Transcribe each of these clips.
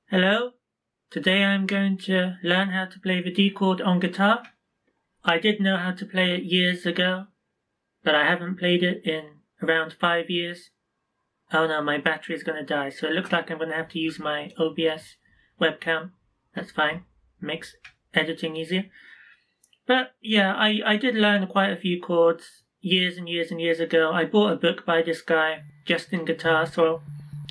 Hello, today I'm going to learn how to play the D chord on guitar. I did know how to play it years ago, but I haven't played it in around 5 years. Oh no, my battery is going to die, so it looks like I'm going to have to use my OBS webcam. That's fine, makes editing easier. But yeah, I did learn quite a few chords years and years and years ago. I bought a book by this guy, justinguitar, so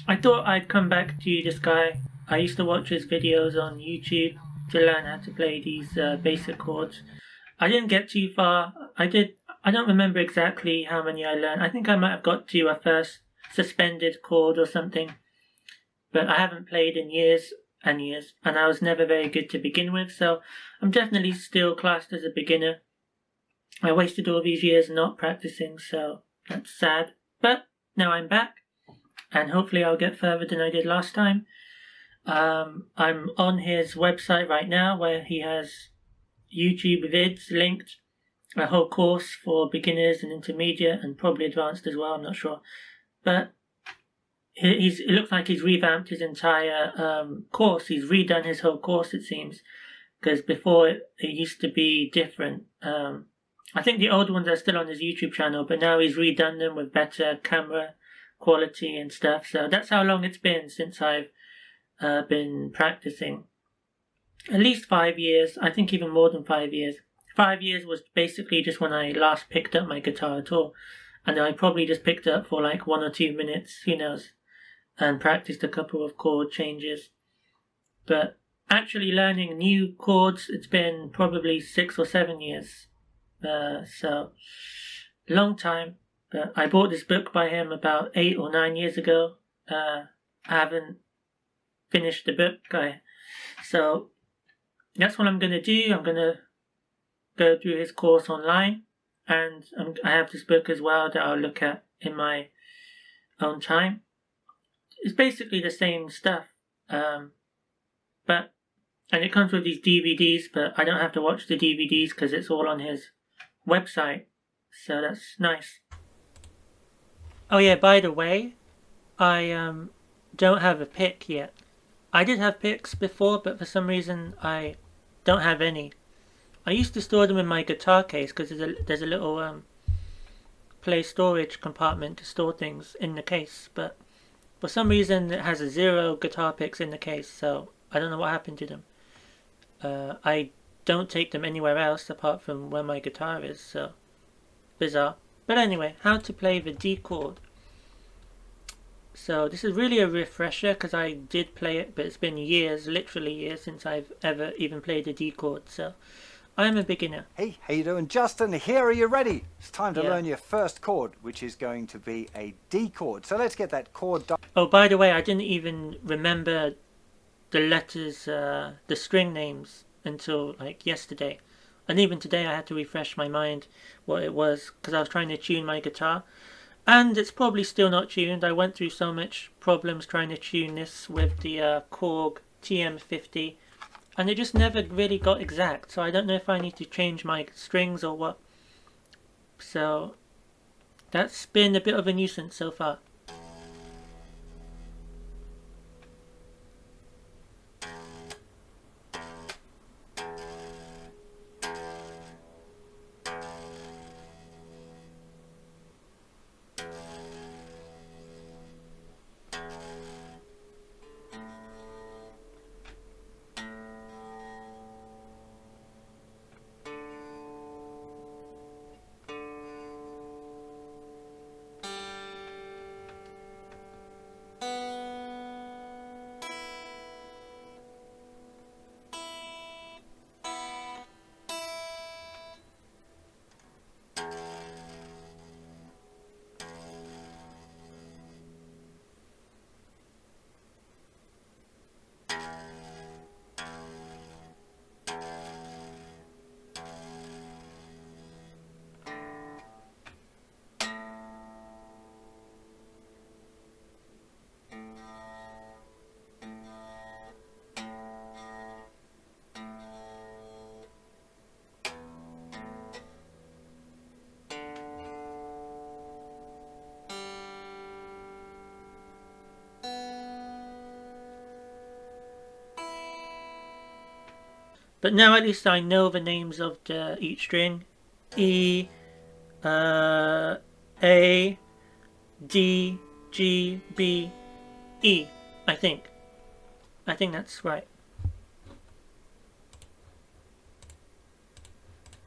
I thought I'd come back to this guy. I used to watch his videos on YouTube to learn how to play these basic chords. I didn't get too far. I don't remember exactly how many I learned. I think I might have got to a first suspended chord or something. But I haven't played in years and years, and I was never very good to begin with, so I'm definitely still classed as a beginner. I wasted all these years not practicing, so that's sad. But now I'm back, and hopefully I'll get further than I did last time. I'm on his website right now where he has YouTube vids linked, a whole course for beginners and intermediate and probably advanced as well, I'm not sure. But it looks like he's revamped his entire course. He's redone his whole course, it seems, because before it used to be different. I think the old ones are still on his YouTube channel, but now he's redone them with better camera quality and stuff. So that's how long it's been since I've been practicing. At least 5 years, I think even more than 5 years. 5 years was basically just when I last picked up my guitar at all. And I probably just picked it up for like 1 or 2 minutes, who knows, and practiced a couple of chord changes. But actually learning new chords, it's been probably 6 or 7 years. So, long time. But I bought this book by him about 8 or 9 years ago. I haven't finished the book. So that's what I'm going to do. I'm going to go through his course online, and I have this book as well that I'll look at in my own time. It's basically the same stuff, and it comes with these DVDs, but I don't have to watch the DVDs because it's all on his website, so that's nice. Oh yeah, by the way, I don't have a pick yet. I did have picks before, but for some reason I don't have any. I used to store them in my guitar case because there's a little play storage compartment to store things in the case, but for some reason it has a 0 guitar picks in the case, so I don't know what happened to them. I don't take them anywhere else apart from where my guitar is, so bizarre. But anyway, how to play the D chord. So this is really a refresher because I did play it, but it's been years, literally years, since I've ever even played a D chord, so I'm a beginner. Hey, how you doing? Justin here, are you ready? It's time to learn your first chord, which is going to be a D chord. So let's get that chord done. Oh, by the way, I didn't even remember the letters, the string names until like yesterday. And even today I had to refresh my mind what it was because I was trying to tune my guitar. And it's probably still not tuned. I went through so much problems trying to tune this with the Chord TM50. And it just never really got exact. So I don't know if I need to change my strings or what. So that's been a bit of a nuisance so far. But now at least I know the names of each string. E, A, D, G, B, E. I think that's right.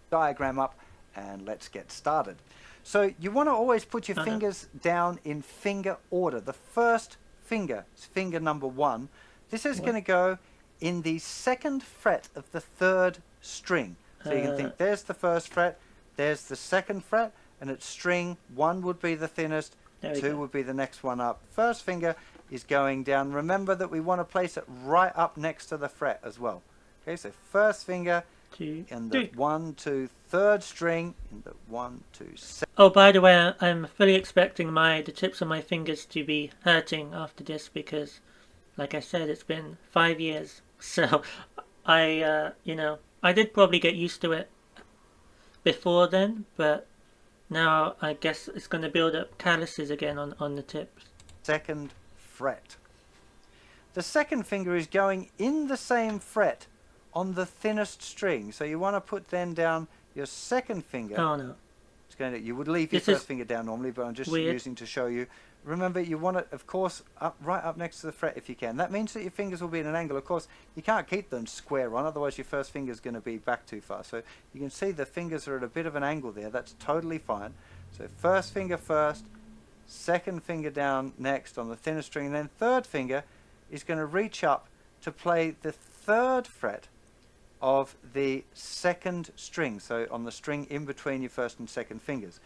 Diagram up and let's get started. So you want to always put your fingers down in finger order. The first finger is finger number 1. This is going to go in the 2nd fret of the 3rd string. So you can think there's the 1st fret, there's the 2nd fret, and it's string 1 would be the thinnest, 2 would be the next one up. First finger is going down. Remember that we want to place it right up next to the fret as well. Okay, so first finger in the 1, 2, 3rd string, in the 1, 2, 7. Oh, by the way, I'm fully expecting the tips of my fingers to be hurting after this because, like I said, it's been 5 years. So I did probably get used to it before then, but now I guess it's going to build up calluses again on the tips. 2nd fret. The 2nd finger is going in the same fret on the thinnest string. So you want to put then down your 2nd finger. Oh no. It's going to, you would leave your first finger down normally, but I'm just using to show you. Remember, you want it, of course, right up next to the fret if you can. That means that your fingers will be in an angle. Of course, you can't keep them square on, otherwise your first finger is going to be back too far. So you can see the fingers are at a bit of an angle there. That's totally fine. So first finger first, 2nd finger down next on the thinner string, and then 3rd finger is going to reach up to play the 3rd fret of the 2nd string, so on the string in between your 1st and 2nd fingers.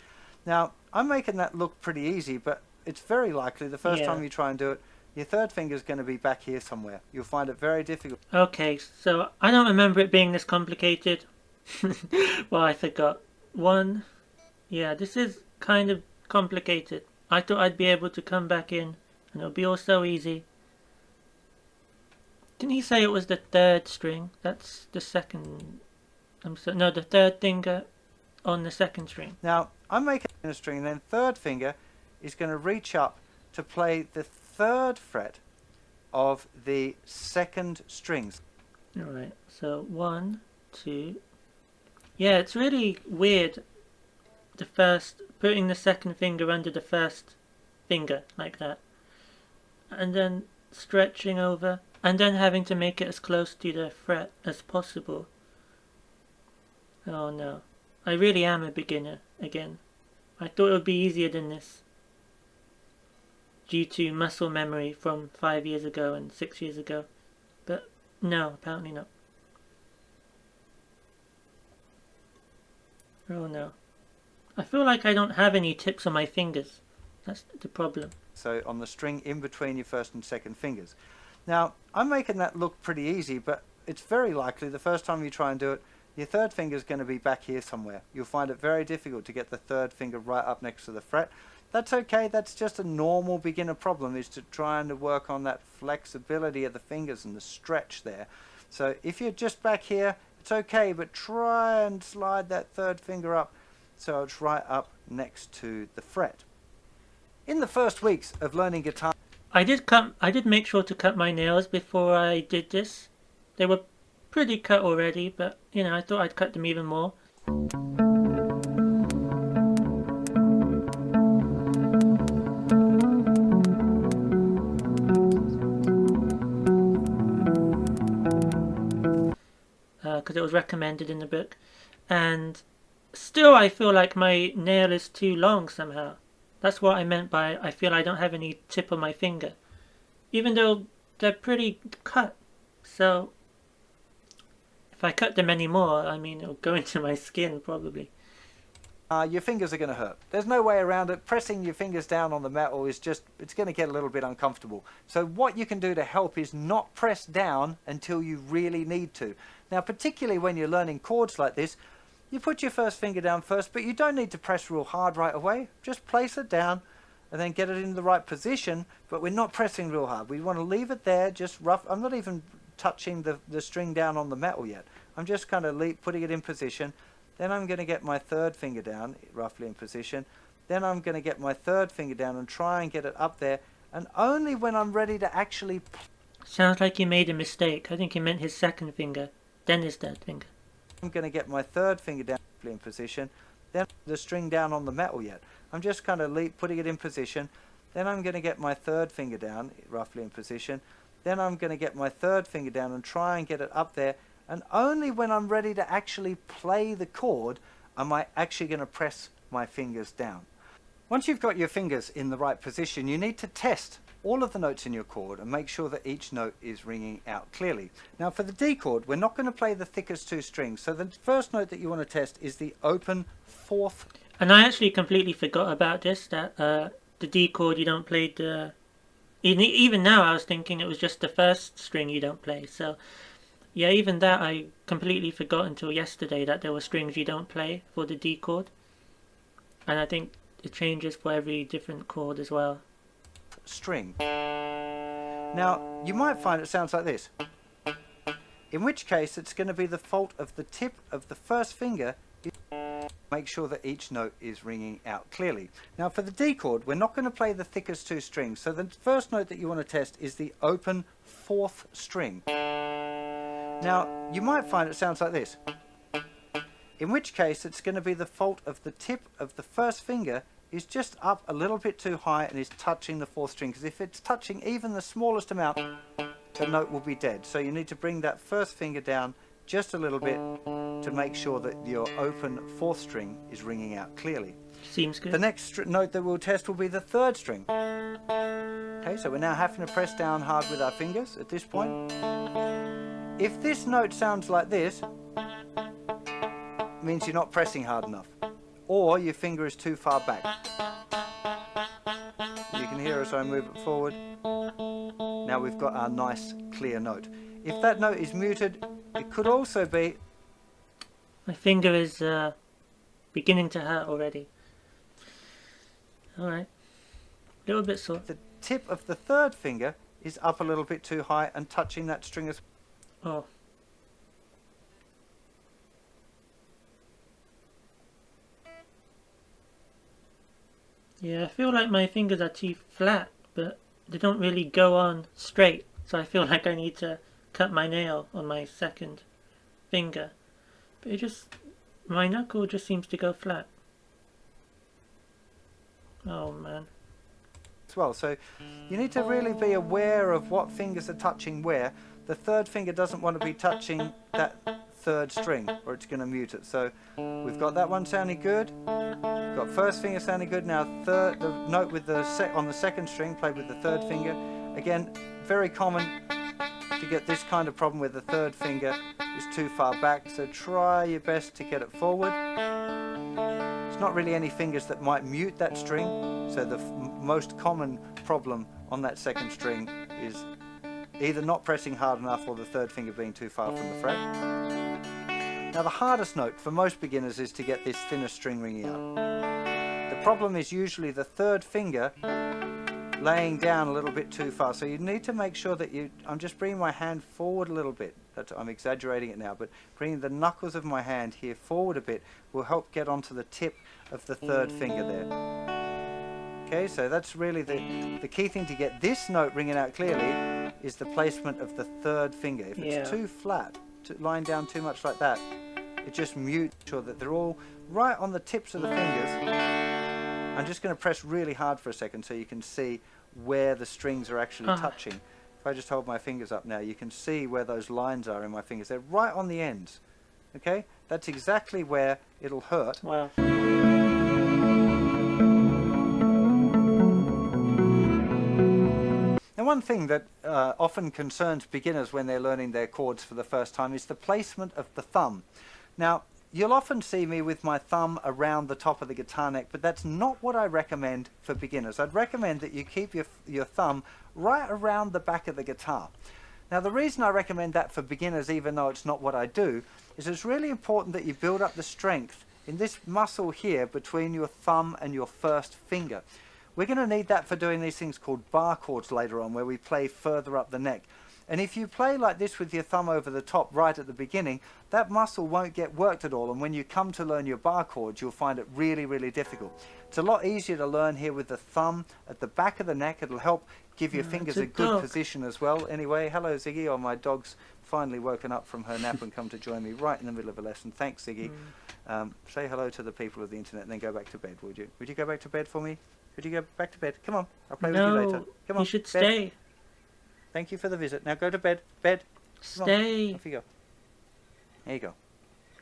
Now, I'm making that look pretty easy, but it's very likely the first time you try and do it, your 3rd finger is going to be back here somewhere. You'll find it very difficult. Okay, so I don't remember it being this complicated. Well, I forgot. 1. Yeah, this is kind of complicated. I thought I'd be able to come back in and it'll be all so easy. Didn't he say it was the 3rd string? That's the 2nd. No, the 3rd finger on the 2nd string. Now, I'm making a string, and then 3rd finger is going to reach up to play the 3rd fret of the 2nd strings. Alright, so 1, 2. Yeah, it's really weird. Putting the 2nd finger under the 1st finger like that, and then stretching over, and then having to make it as close to the fret as possible. Oh no, I really am a beginner again. I thought it would be easier than this, due to muscle memory from 5 years ago and 6 years ago, but no, apparently not. Oh no. I feel like I don't have any tips on my fingers. That's the problem. So on the string in between your 1st and 2nd fingers. Now, I'm making that look pretty easy, but it's very likely the first time you try and do it, your 3rd finger is going to be back here somewhere. You'll find it very difficult to get the 3rd finger right up next to the fret. That's okay, that's just a normal beginner problem, is to trying to work on that flexibility of the fingers and the stretch there. So if you're just back here, it's okay, but try and slide that 3rd finger up so it's right up next to the fret. In the first weeks of learning guitar, I did make sure to cut my nails before I did this. They were pretty cut already, but you know, I thought I'd cut them even more. Because it was recommended in the book, and still I feel like my nail is too long somehow. That's what I meant by I feel I don't have any tip of my finger, even though they're pretty cut. So if I cut them anymore, I mean, it'll go into my skin probably. your fingers are going to hurt. There's no way around it. Pressing your fingers down on the metal is just, it's going to get a little bit uncomfortable. So what you can do to help is not press down until you really need to. Now, particularly when you're learning chords like this, you put your first finger down first, but you don't need to press real hard right away. Just place it down and then get it in the right position, but we're not pressing real hard. We want to leave it there, just rough. I'm not even touching the string down on the metal yet. I'm just kind of putting it in position. Then I'm going to get my third finger down, roughly in position. Then I'm going to get my third finger down and try and get it up there. And only when I'm ready to actually... Sounds like he made a mistake. I think he meant his second finger. then his third finger. I'm going to get my third finger down in position, then the string down on the metal yet. I'm just kind of putting it in position, then I'm going to get my third finger down roughly in position, then I'm going to get my third finger down and try and get it up there, and only when I'm ready to actually play the chord am I actually going to press my fingers down. Once you've got your fingers in the right position, you need to test all of the notes in your chord and make sure that each note is ringing out clearly. Now for the D chord, we're not going to play the thickest two strings, so the first note that you want to test is the open fourth. And I actually completely forgot about this, that the D chord you don't play the... Even now I was thinking it was just the first string you don't play, so yeah, even that I completely forgot until yesterday that there were strings you don't play for the D chord. And I think it changes for every different chord as well. String. Now you might find it sounds like this, in which case it's going to be the fault of the tip of the first finger. Make sure that each note is ringing out clearly. Now for the D chord, we're not going to play the thickest two strings, so the first note that you want to test is the open fourth string. Now you might find it sounds like this, in which case it's going to be the fault of the tip of the first finger is just up a little bit too high and is touching the fourth string, because if it's touching even the smallest amount, the note will be dead. So you need to bring that first finger down just a little bit to make sure that your open fourth string is ringing out clearly. Seems good. The next note that we'll test will be the third string. Okay, so we're now having to press down hard with our fingers at this point. If this note sounds like this, it means you're not pressing hard enough, or your finger is too far back. You can hear as I move it forward. Now we've got our nice clear note. If that note is muted, it could also be... My finger is beginning to hurt already. Alright. A little bit sore. The tip of the third finger is up a little bit too high and touching that string as... Oh. Yeah, I feel like my fingers are too flat, but they don't really go on straight, so I feel like I need to cut my nail on my second finger. But my knuckle just seems to go flat. Oh man. As well, so you need to really be aware of what fingers are touching where. The third finger doesn't want to be touching that third string, or it's going to mute it. So we've got that one sounding good. We've got first finger sounding good. Now the note with the on the second string played with the third finger. Again, very common to get this kind of problem where the third finger is too far back. So try your best to get it forward. It's not really any fingers that might mute that string. So the most common problem on that second string is either not pressing hard enough or the third finger being too far from the fret. Now the hardest note for most beginners is to get this thinner string ringing out. The problem is usually the third finger laying down a little bit too far. So you need to make sure that I'm just bringing my hand forward a little bit. I'm exaggerating it now, but bringing the knuckles of my hand here forward a bit will help get onto the tip of the third finger there. Okay, so that's really the key thing to get this note ringing out clearly is the placement of the third finger. If it's too flat, lying down too much like that, it just mutes, sure that they're all right on the tips of the fingers. I'm just going to press really hard for a second so you can see where the strings are actually touching. If I just hold my fingers up now, you can see where those lines are in my fingers. They're right on the ends. Okay? That's exactly where it'll hurt. Wow. Now one thing that often concerns beginners when they're learning their chords for the first time is the placement of the thumb. Now you'll often see me with my thumb around the top of the guitar neck, but that's not what I recommend for beginners. I'd recommend that you keep your thumb right around the back of the guitar. Now the reason I recommend that for beginners, even though it's not what I do, is it's really important that you build up the strength in this muscle here between your thumb and your first finger. We're going to need that for doing these things called bar chords later on, where we play further up the neck. And if you play like this with your thumb over the top right at the beginning, that muscle won't get worked at all, and when you come to learn your bar chords, you'll find it really, really difficult. It's a lot easier to learn here with the thumb at the back of the neck. It'll help give your fingers a good position as well. Anyway, hello Ziggy. Oh, my dog's finally woken up from her nap and come to join me right in the middle of a lesson. Thanks, Ziggy. Say hello to the people of the internet and then go back to bed, would you? Would you go back to bed for me? Could you go back to bed? Come on, I'll play with you later. Come on, you should stay. Thank you for the visit. Now go to bed. Bed. Stay. Off you go. There you go.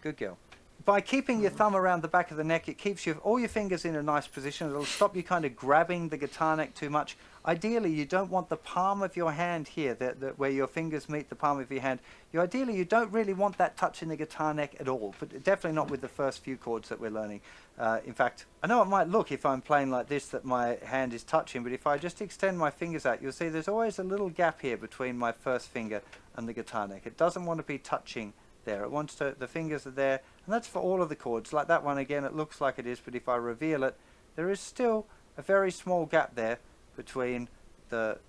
Good girl. By keeping your thumb around the back of the neck, it keeps all your fingers in a nice position. It'll stop you kind of grabbing the guitar neck too much. Ideally, you don't want the palm of your hand here, where your fingers meet the palm of your hand. Ideally, you don't really want that touching the guitar neck at all, but definitely not with the first few chords that we're learning. In fact, I know it might look, if I'm playing like this, that my hand is touching, but if I just extend my fingers out, you'll see there's always a little gap here between my first finger and the guitar neck. It doesn't want to be touching there. It wants to, the fingers are there, and that's for all of the chords. Like that one again, it looks like it is, but if I reveal it, there is still a very small gap there between the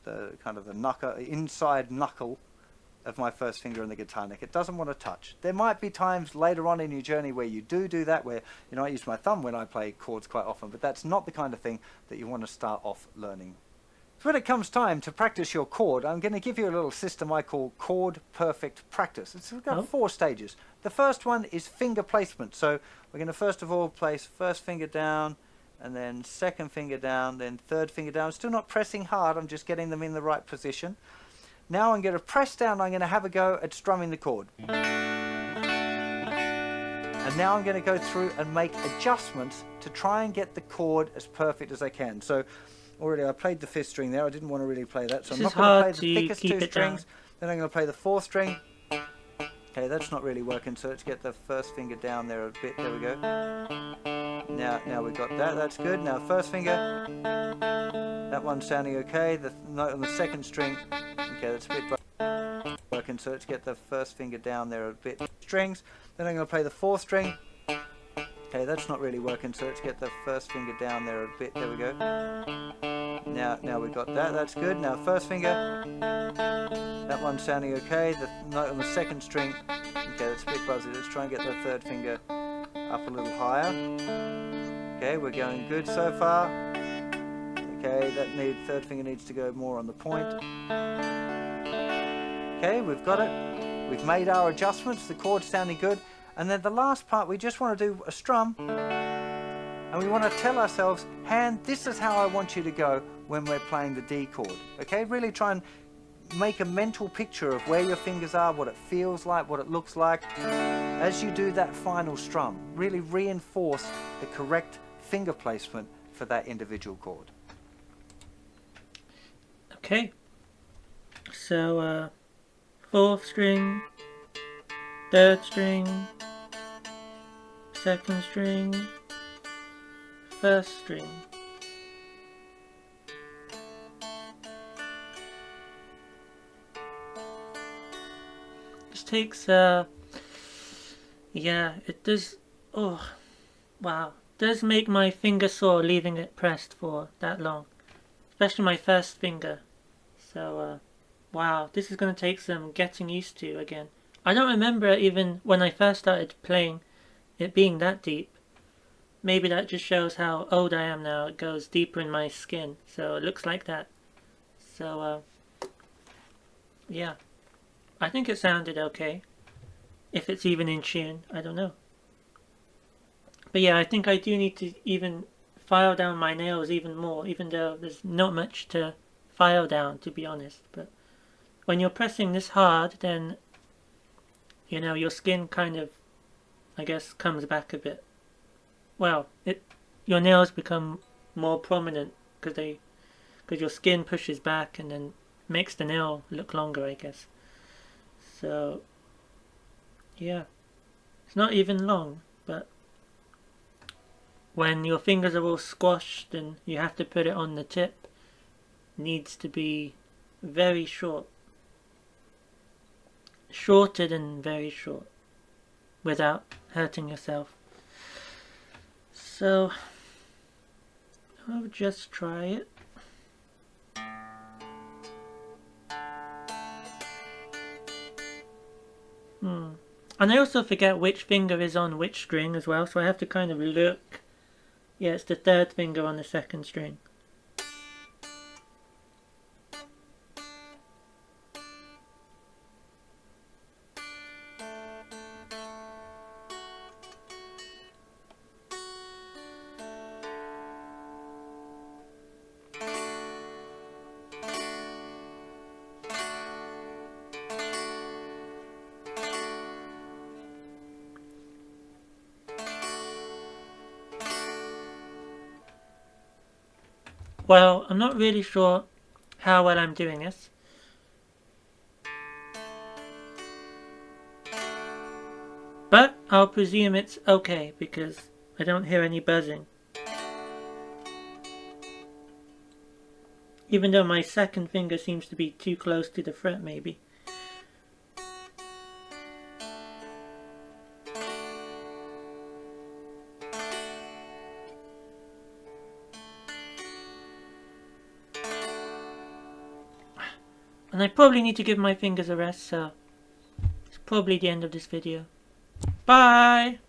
kind of the knuckle, inside knuckle of my first finger and the guitar neck. It doesn't want to touch. There might be times later on in your journey where you do that, where, you know, I use my thumb when I play chords quite often, but that's not the kind of thing that you want to start off learning. So when it comes time to practice your chord, I'm going to give you a little system I call Chord Perfect Practice. It's got 4 stages. The first one is finger placement. So we're going to first of all place first finger down, and then second finger down, then third finger down. Still not pressing hard, I'm just getting them in the right position. Now I'm going to press down, I'm going to have a go at strumming the chord. And now I'm going to go through and make adjustments to try and get the chord as perfect as I can. So already I played the 5th string there, I didn't want to really play that, so I'm not going to play the thickest 2 strings. Then I'm going to play the 4th string. Okay, that's not really working, so let's get the first finger down there a bit. There we go. Now we've got that, that's good. Now first finger, that one's sounding okay. The note on the 2nd string, okay, that's a bit working, so let's get the first finger down there a bit. Strings. Then I'm going to play the 4th string. Okay, that's not really working, so let's get the first finger down there a bit. There we go. Now we've got that, that's good. Now first finger, that one's sounding okay. The note on the 2nd string, okay, that's a bit buzzy. Let's try and get the 3rd finger up a little higher. Okay, we're going good so far. Okay, that 3rd finger needs to go more on the point. Okay, we've got it. We've made our adjustments, the chord's sounding good. And then the last part, we just want to do a strum, and we want to tell ourselves, hand, this is how I want you to go when we're playing the D chord. Okay, really try and make a mental picture of where your fingers are, what it feels like, what it looks like. As you do that final strum, really reinforce the correct finger placement for that individual chord. Okay, so 4th string, 3rd string, 2nd string, 1st string. This takes yeah, it does, oh wow, it does make my finger sore leaving it pressed for that long, especially my first finger. So wow, this is going to take some getting used to again. I don't remember even when I first started playing it being that deep. Maybe that just shows how old I am now. It goes deeper in my skin, so it looks like that. So yeah, I think it sounded okay. If it's even in tune, I don't know. But yeah, I think I do need to even file down my nails even more, even though there's not much to file down, to be honest. But when you're pressing this hard, then, you know, your skin kind of, I guess, comes back a bit. Well, your nails become more prominent because your skin pushes back and then makes the nail look longer, I guess. So yeah, it's not even long, but when your fingers are all squashed and you have to put it on the tip, it needs to be very short. Shorter than very short, without hurting yourself. So I'll just try it. And I also forget which finger is on which string as well, so I have to kind of look. Yeah, it's the third finger on the second string. Well, I'm not really sure how well I'm doing this. But I'll presume it's okay because I don't hear any buzzing. Even though my second finger seems to be too close to the fret maybe. And I probably need to give my fingers a rest, so it's probably the end of this video. Bye!